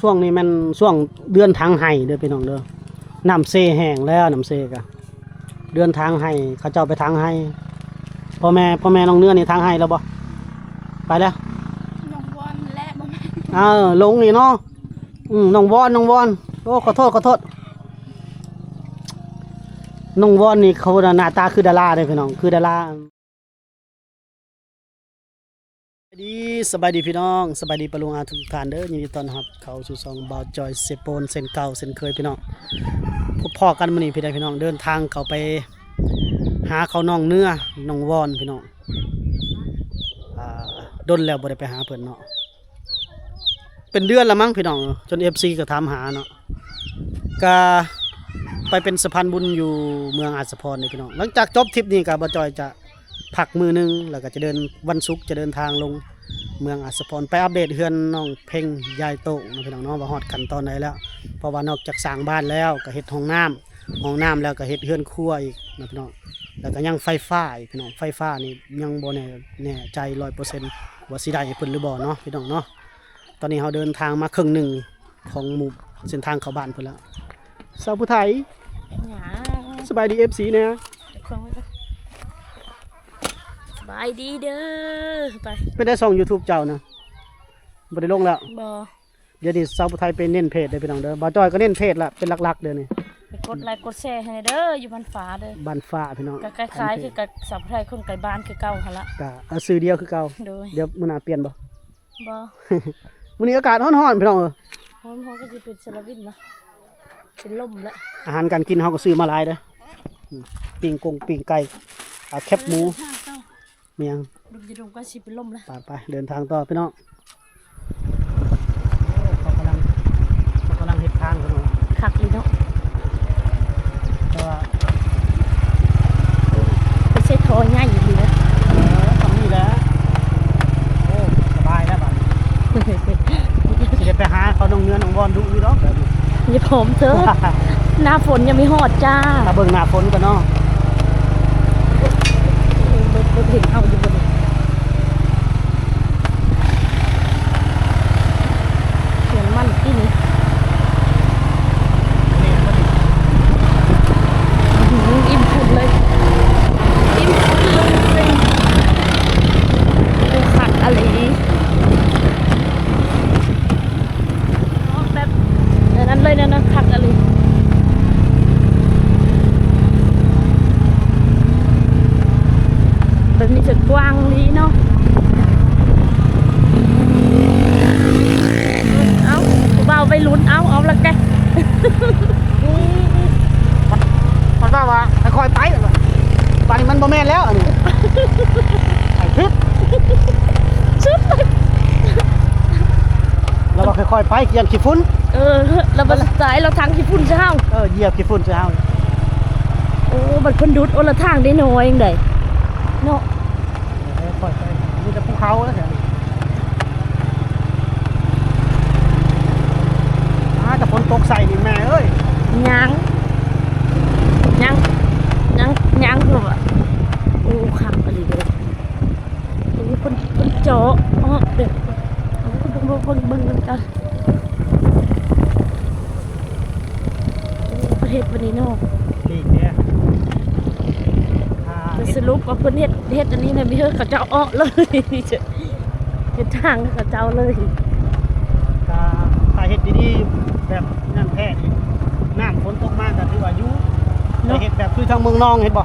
ช่วงนี้มันช่วงเดือนทางไห้เด้อพี่น้องเด้อน้ำเซแห้งแล้วน้ำเซกะเดือนทางไห้เขาเจ้าไปทางไห้พ่อแม่น้องเนื้อนี่ทางไห้แล้วบ่ไปแล้วน้องวอนและบ่แม่ลงนี่เนาะน้องวอนโอ้ขอโทษน้องวอนนี่เขาหน้าตาคือดาราเลยพี่น้องคือดาราสบายดีพี่น้องสบายดีปะลุงอาทุกท่านเด้อยินดีต้อนรับเข้าสู่ช่องบ่าวจอยเซโปนเส้นเก่าเส้นเคยพี่น้องพบพ่อกันมื้อนี้พี่น้องเดินทางเข้าไปหาเขาน้องเนื้อน้องวอนพี่น้องดนแล้วบ่ได้ไปหาเพิ่นเนาะเป็นเดือนละมั้งพี่น้องจน FC ก็ถามหาเนาะก็ไปเป็นสะพานบุญอยู่เมืองอาสาพรนี่พี่น้องหลังจากจบทริปนี้ก็บ่าวจอยจะพักมือนึงแล้วก็จะเดินวันศุกร์จะเดินทางลงเมืองอาสาพรไปอัปเดตเฮือนน้องเพ่งยายโตนะพี่น้องเนาะว่าฮอดขั้นตอนไหนแล้วเพราะว่านอกจากสร้างบ้านแล้วก็เฮ็ดห้องน้ำแล้วก็เฮ็ดเฮือนครัวอีกนะพี่น้องแล้วก็ยังไฟฟ้าอีกพี่น้องไฟฟ้านี่ยังบ่แน่ใจ 100% ว่าสิได้เพิ่นหรือบ่เนาะพี่น้องเนาะตอนนี้เราเดินทางมาครึ่งหนึ่งของหมู่เส้นทางเข้าบ้านเพิ่นแล้วสาวผู้ไทยสบายดี FC เนี่ยสบายดีเด้อไปได้ส่อง YouTube เจ้านะบ่ได้ลงแล้วบ่เดี๋ยวนี้สาวผู้ไทยไปเน้นเพจเด้อพี่น้องเด้อบ่าวจ้อยก็เน้นเพจละเป็นหลักๆเด้อนี่ไปกดไลค์กดแชร์ให้เด้ออยู่บ้านฟ้าเด้อบ้านฟ้าพี่น้องก็คล้ายๆคือกับสาวไทยคนไกลบ้านคือเก่าหั่นละก็ซื้อเดียวคือเก่าเดี๋ยวมื้อหน้าเปลี่ยนบ่ มื้อนี้อากาศร้อนๆพี่น้องร้อนก็สิเป็นสลาวินนะเป็นลมแล้วอาหารการกินเฮาก็ซื้อมาหลายเด้อปิ้งไก่แคบหมูเมียงดุมจะดุมก็สิเป็นลมแล้วไปเดินทางต่อพี่น้องเขากำลังเฮ็ดทางพี่น้องคักอีเนาะไปใช้ทอง่ายอยู่ดีนะทำนี่แหละโอ้สบายแล้วบัดสิได้ไปหาเขาน้องเนื้อน้องบอลดูอีกเนาะอย่าผมเถอะหน้าฝนยังไม่ฮอดจ้าถ้าเบิ่งหน้าฝนกันเนาะเห็นเอาอยู่บนเขียนมันที่นี่อิ่มพุดเลยอิ่มพุดเลยดูขัดอะไรแบบนั้นเลยนะขัดอะไรแบบนี้จะกว้างนี้เนาะเอาเบาไปลุ้นเอาละแกมันว่าค่อยๆไปตอนนี้มันบ่แม่นแล้วอันนี้ไอ้พิษชุดเราว่าค่อยๆไปเหยียบขี้ฝุ่นเราบันสายเราทางขี้ฝุ่นเช้าเหยียบขี้ฝุ่นเช้าโอ้บัดคนดุดโอละทางได้น้อยยังไงเนาะค่อยไปมีแต่ภูเขาแล้วแถวนี้แต่ฝนตกใส่นี่แม่เอ้ยยังคือว่าโอ้ขังอะไรเลยโอ้คนเจาะเด็กเบิ่งกันประเทศวันนี้เนาะดีเนี่ยสรุปว่าเพิ่นเฮ็ดอันนี้เนี่ยมีเฮือเขาเจ้าอ้อเลยเฮ็ดทางเขาเจ้าเลยก็ถ้าเฮ็ดดีๆแบบน้ำแท้นี่น้ำฝนตกมาก็ถือว่าอยู่เฮ็ดแบบคือทางเมืองนองเห็นบ่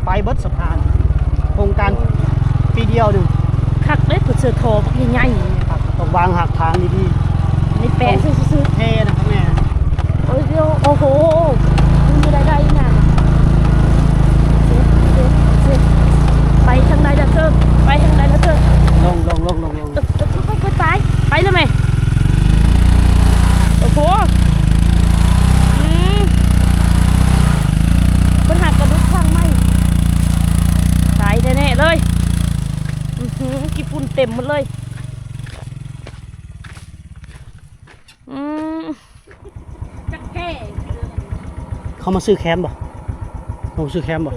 ไปเบิดสะพานโครงการปีเดียวนึงคักเด้เพิ่นเสือทอบักใหญ่ๆครับต้องวางหักทางดีๆนี่แปะซื่อๆเท่นะครับแม่โอ้ยเดี๋ยวโอ้โหมันได้น่ะไปทางใดล่ะเธอไปทางใดล่ะเธอลงไปเลยไหมโอ้โหปัญหากระดุกข้างไม่ตายแน่ๆเลยกี่ฝุ่นเต็มหมดเลยจักแก่เขามาซื้อแคมป์บ่เขาซื้อแคมป์บ่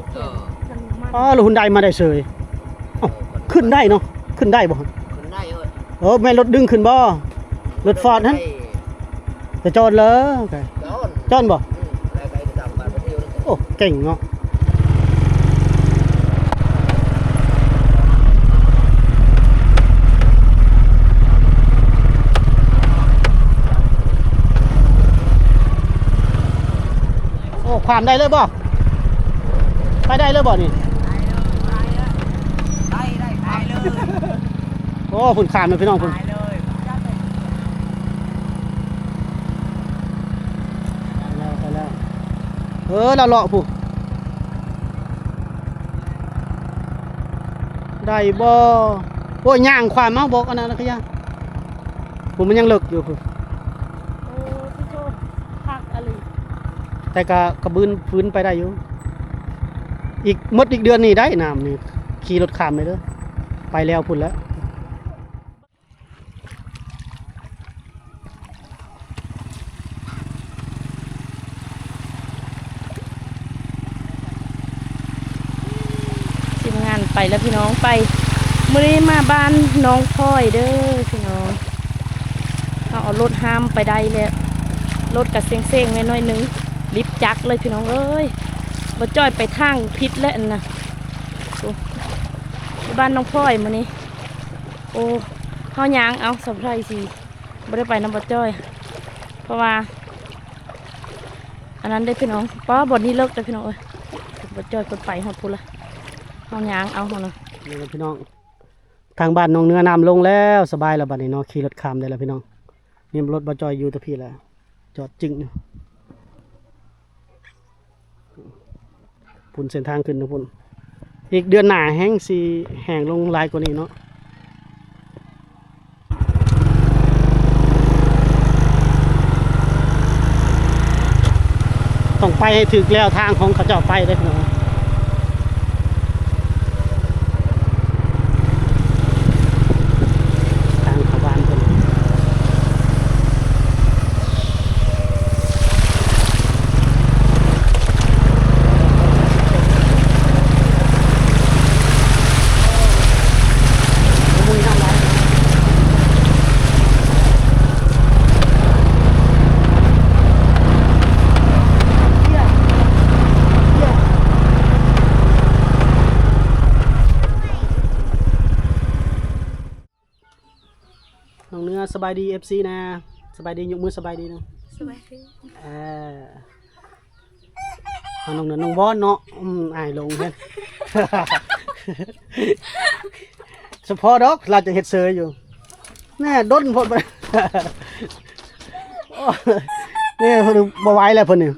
แล้วหุ่นได้มาได้เสยขึ้นได้เนาะขึ้นได้บ่ขึ้นได้แม่รถดึงขึ้นบ่ รถฟอร์ดนั้นจะจอดเลยจอดบ่โอ้เก่งเนาะโอ้ความได้เลยบ่ไปได้เลยบ่นี่โอ้ฝุ่นขามเลยพี่น้องฝุ่นไปแล้วเราเลาะผู้ได้บ่โอ้ยย่างความมาบอกอันนั้นนะขยะผมมันยังเลิกอยู่ผู้ โอ้พี่โชคพักอะไร แต่กระบืนฟื้นไปได้อยู่อีกหมดอีกเดือนนี้ได้น้ำนี่ขี่รถขามไปเลยไปแล้วพุ่นแล้วทีมงานไปแล้วพี่น้องไปมื้อนี้มาบ้านน้องพลอยเด้อพี่น้องเอารถห้ามไปได้แล้วรถกับเซ็งๆน้อยๆนึงลิฟต์จักเลยพี่น้องเอ้ยบ่จ้อยไปทางพิษแล้วอันน่ะโอ้บ้านน้องพลอยมื้อนี้โอ้เฮายางเอาสำไรสิบ่ได้ไปนำบ่จ้อยเพราะว่าอันนั้นได้พี่น้องป้าบ่นี้เลิกได้พี่น้องเอ้ยบ่จ้อยเพิ่นไปฮอดพุ่นละเฮายางเอาหั่นน่ะ นี่นะพี่น้องทางบ้านน้องเนื้อน้ำลงแล้วสบายแล้วบัดนี้เนาะขี่รถขามได้แล้วพี่น้องนี่รถบาจอยอยู่แตะพี่แล้วจอดจึงอยู่พุ่นเส้นทางขึ้นนะพุ่นอีกเดือนหน้าแห้งสีแห้งลงหลายกว่านี้เนาะต้องไปให้ถึกแล้วทางของเขาเจ้าไปได้พี่น้องทางเข้าบ้านเพิ่นมุ้ยน้ำไหลน้องเนื้อสบายดี FC นะสบายดียกมือสบายดีนะ สบายดี เออเอาน้องเนื้อน้องบอนเนาะอายลงเห็น เฉพาะดอกเราจะเฮ็ดเซยอยู่แน่ด้นพดไป โอ้ยนี่เพิ่นบ่ไหวแล้วเพิ่นนี่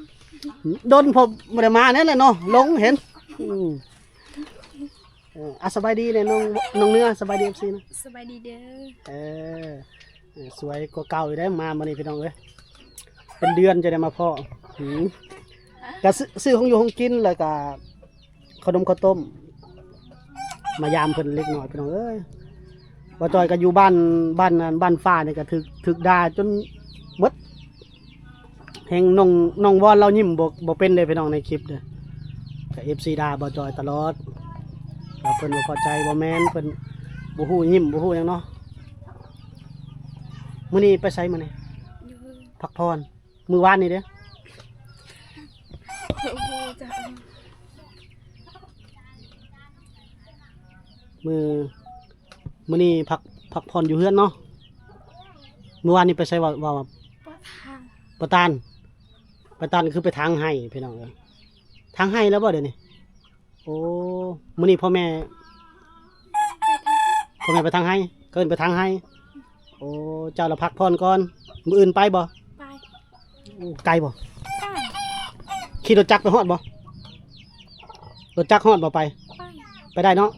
ด้นพบบ่ได้มาแน่แหละเนาะลงเห็นสบายดีเนี่ยน้องเนื้อสบายดี FC นะ สบายดีเด้อ เออสวยกว่าเก่าอยู่ได้มามื้อนี้พี่น้องเอ้ยเป็นเดือนจะได้มาพ่อก็ซื้อของอยู่ของกินแล้วก็ขนมข้าวต้มมายามเพิ่นเล็กน้อยพี่น้องเอ้ยบ่จอยก็อยู่บ้านฟ้านี่ก็ถึกด่าจนหมดแห่งน้องวอนเรายิ้มบ่เป็นเลยพี่น้องในคลิปเด้อก็ FC ด่าบ่จอยตลอดว่าเพิ่นบ่พอใจบ่แม่นเพิ่นบ่ฮู้ยิ้มบ่ฮู้หยังเนาะมื้อนี้ไปไสมื้อนี้ อยู่ พักผ่อนมื้อวานนี่เด้อ โอ้โหจ้ะ มื้อนี้พักผ่อนอยู่เฮือนเนาะมื้อวานนี่ไปไสว่าปะทาง ประตานคือไปทางให้พี่น้องเอ้ยทางให้แล้วบ่เดี๋ยวนี้โอ้มื้อนี้พ่อแม่ไปทางให้เกินไปทางให้โอ้เจ้าละพักผ่อนก่อนมื้ออื่นไปบ่ ไป โอ้ไกลบ่ ไป ขี่รถจักรไปฮอดบ่รถจักรฮอดบ่ไป ไป ไปได้เนาะ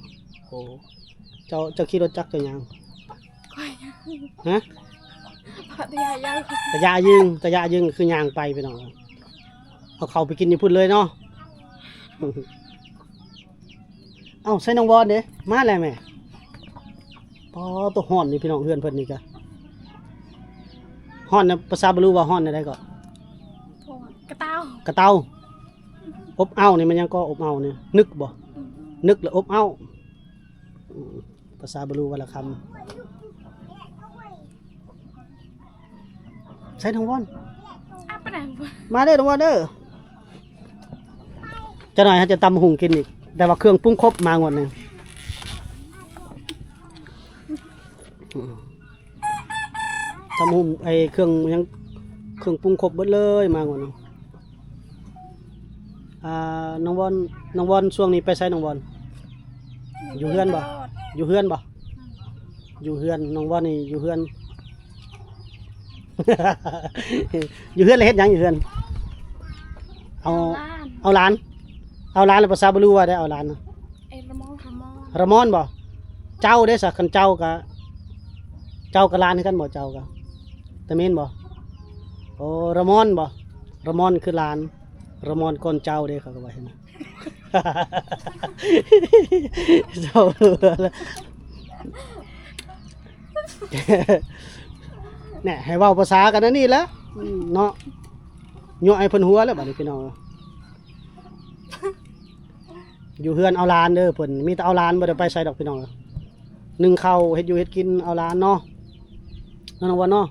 โอ้เจ้าขี่รถจักรจะยัง ไป ฮะ พัทยายัง ตะยายึงคือย่างไปพี่น้องเอาเข้าไปกินอยู่พุ่นเลยเนาะ เอ้าใส่น้องวอนเด้มาแล้วแม่พอตัวฮ้อนนี่พี่น้องเฮือนเพิ่นนี่กะฮ้อนนะภาษาบ่รู้ว่าฮ้อนได้ก็ พวกกระเต้าก ระเตาอบอ้าวนี่มันยังก็อบอ้าวนี่นึกบ่นึกแล้วอบอ้าวภาษาบ่รู้ว่าละคำ ใส่น้องวอน อ้าไปไหนบ่ มาเด้อน้องวอนเด้อจะหน่อยฮะจะตำหุงกินอีกแต่ว่าเครื่องปรุงครบมางวดหนึงตำหุงไอ้เครื่องยังเครื่องปรุงครบเบิดเลยมางวดหนึงน้องวอนช่วงนี้ไปใส่น้องวอนอยู่เฮือนบ่อยู่เฮือนบ่อยู่เฮือนน้องวอนนี่อยู่เฮือน อยู่เฮือนเลยเฮ็ดหยังอยู่เฮือนเอา ล้าน เอาหลานแล้วภาษาบ่รู้ว่าได้เอาหลานนะ เอ็ระมองหามอง ระมอนบ่เจ้าเด้สักคันเจ้ากับหลานคือกันบ่เจ้ากับตะเมนบ่โอ้ระมอนบ่ระมอนคือหลานระมอนก่อนเจ้าเด้เขาก็ว่าเห็น เจ้าเนี่ยให้เว้าภาษากันนั่นนี่แหละเนาะยั่วไอ้เพิ่นหัวแล้วบัดนี้พี่น้องอยู่เฮือนเอาหลานเด้อเพิ่นมีแต่เอาหลานบ่ได้ไปไสดอกพี่น้องนึ่งข้าวเฮ็ดอยู่เฮ็ดกินเอาหลานเนาะนั่นว่าเนาะ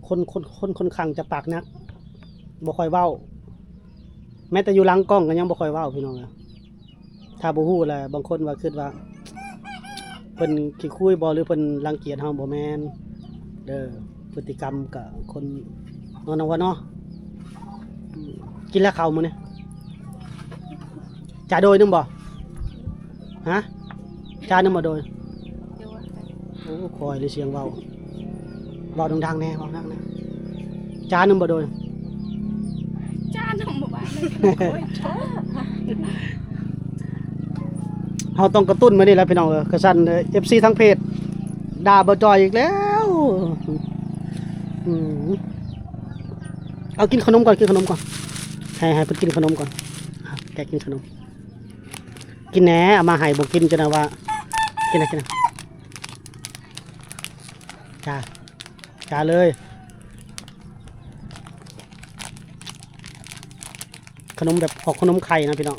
คนข้างจะปากนักบ่ค่อยเว้าแม้แต่อยู่หลังกล้องก็ยังบ่ค่อยเว้าพี่น้องถ้าบ่ฮู้แหละบางคนว่าคิดว่าเพิ่นขี้คุยบ่หรือเพิ่นรังเกียจเฮาบ่แม่นเด้อพฤติกรรมกับคนนั่นว่าเนาะกินแล้วข้าวมื้อนี้จ่าโดยนึงบ่ฮะจ่านึงบ่โดย เดี๋ยวว่า โอ้คอยเลยเสียงเว้าดังๆแน่เว้าดังแน่จ่านึงบ่โดย จ้าหนุ่มบ่บ้านเลยโอ้ยโถ่ เฮาต้องกระตุ้นมานี่แหละพี่น้องกระสั่นFC ทั้งเพจด่าบ่จอยอีกแล้วอืมเอากินขนมก่อนให้เพิ่นกินขนมก่อนแกกินขนมกินแหน่เอามาให้บ่กินจะนะว่ากินนะจ้าเลยขนมแบบออกขนมไข่นะพี่น้อง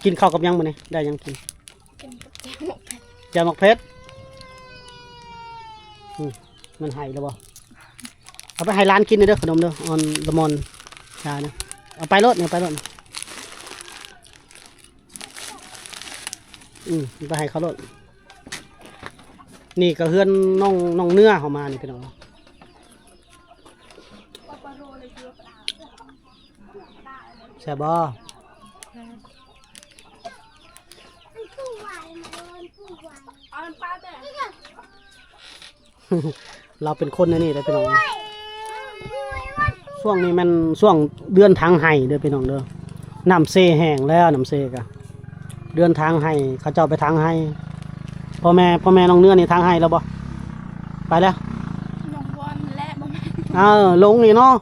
กินข้าวกับยังมื้อนี้ได้ยังกิน กินกับแก้วหมกแผ่น แจ่วหมกเพชรมันให้แล้วบ่เอาไปให้ร้านกินเด้อขนมเด้อออนละมอนชานะเอาไปรถเนี่ยไปรถไปให้เขารถนี่ก็เฮือนน้องเนื้อเขามานี่พี่น้องแซ่บบ่ เอาน้ำปลาแต่ เราเป็นคนในนี่เลยพี่น้องช่วงนี้มันช่วงเดือนทางไห้เด้อพี่น้องเด้อน้ำเซแห้งแล้วน้ำเซกะเดือนทางไห้เขาเจ้าไปทางไห้พ่อแม่น้องเนื้อนี่ทางไห้แล้วบ่ไปแล้ว น้องวอนและบ่แม่น ลงนี่เนาะ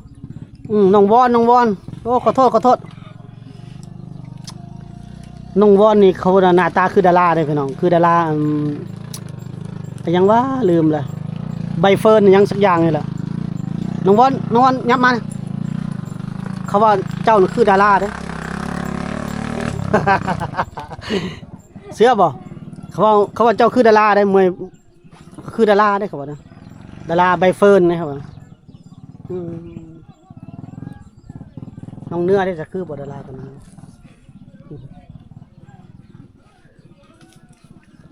น้องวอนโอ้ขอโทษน้องวอนนี่เขาหน้าตาคือดาราเลยพี่น้องคือดาราแต่ยังว่าลืมเลยใบเฟิร์นยังสักอย่างนี่แหละน้องวอนยับมาเขาว่าเจ้านี่คือดาราเด้ เสื้อบ่เขาว่าเจ้าคือดาราได้มวยคือดาราได้เขาว่านะดาราใบเฟิร์นนะครับว่าน้องเนื้อได้จะคือบ่ดาราตอนนั้น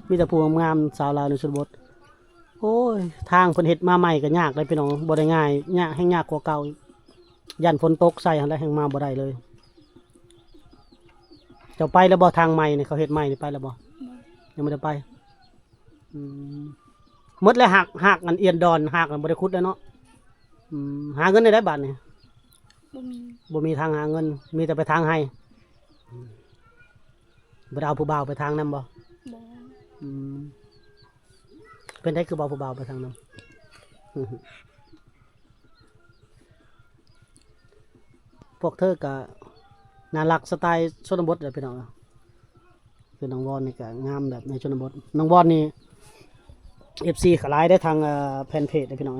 มีแต่ผู้งามสาวลาวในชนบทโอ้ยทางเพิ่นเฮ็ดมาใหม่ก็ยากเลยพี่น้องบ่ได้ง่ายยากแห่งยากกว่าเก่าอีกยันฝนตกใส่หั่นแหละแห่งมาบ่ได้เลยเจ้าไปแล้วบ่ทางใหม่นี่เขาเฮ็ดใหม่นี่ไปแล้วบ่ยังไม่ได้ไปหมดแล้วหักอันเอียนดอนหักอันบ่ได้ขุดแล้วเนาะหาเงินได้บาทนี่ บ่มี บ่มีทางหาเงินมีแต่ไปทางให้บ่ได้เอาผู้บ่าวไปทางนั้นบ่ บ่ เป็นได้คือบ่าวผู้บ่าวไปทางนั้น พวกเธอก็น่ารักสไตล์ชนบทเลยพี่น้องคือน้องวอนนี่ก็งามแบบในชนบทน้องวอนนี่ FC ขลายได้ทางแฟนเพจเลยพี่น้อง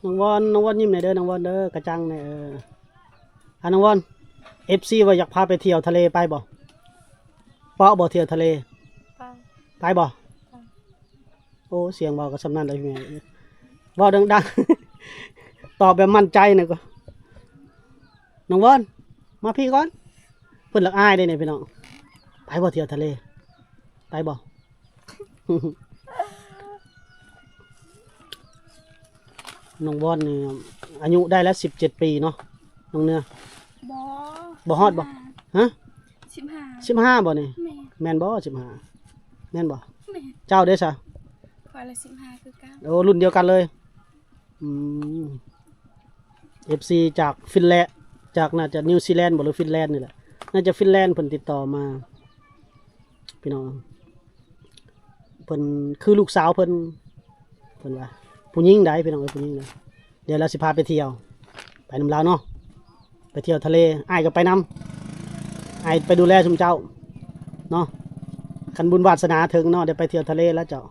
น้องวอนน้องวอนยิ้มหน่อยเด้อน้องวอนเด้อกระจังหน่อยน้องวอน FC ว่าอยากพาไปเที่ยวทะเลไปบ่เปาะบ่เที่ยวทะเล ไป ไปบ่โอ้เสียงเบาก็สำนันเลยพี่แม่เว้าดังๆ ตอบแบบมั่นใจหน่อยก็น้องวอนมาพี่ก่อนเพิ่นลักอายได้เนี่ยพี่น้องไปบ่เที่ยวทะเลไปบ่ น้องวอนนี่อายุได้แล้ว17 ปีเนาะน้องเนื้อ บ่ บ่ฮอดบ่ฮะ 15 15บ่นี่ แม่ แม่นบ่15แม่นบ่ แม่ เจ้าเด้ซะ คอยละ15คือกัน โอ้รุ่นเดียวกันเลยอืม FC จากฟินแลนด์จากน่าจะนิวซีแลนด์บ่หรือฟินแลนด์นี่แหละน่าจะฟินแลนด์เพิ่นติดต่อมาพี่น้องเพิ่นคือลูกสาวเพิ่นว่าผู้หญิงใดพี่น้องผู้หญิงนะเดี๋ยวเราสิพาไปเที่ยวไปนำลาวเนาะไปเที่ยวทะเลอ้ายก็ไปนำอ้ายไปดูแลชุมเจ้าเนาะคันบุญวาสนาถึงเนาะเดี๋ยวไปเที่ยวทะเลแล้วเจ้า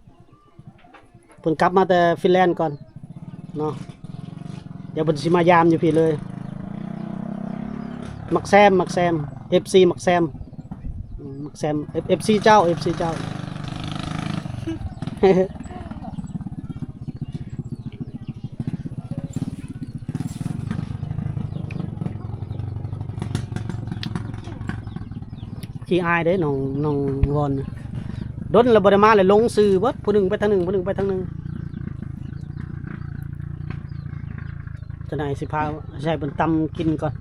เพิ่นกลับมาแต่ฟินแลนด์ก่อนเนาะเดี๋ยวเพิ่นสิมายามอยู่พี่เลยมักแซมFC มักแซมมักแซม FC เจ้า FC เจ้า ขี้อายเด้น้องวอนดนแล้วบ่ได้มาเลยลงสื่อเบิดผู้หนึงไปทางหนึงผู้หนึงไปทางหนึงจะไหนสิพาใช้เพิ่นตำกินก่อน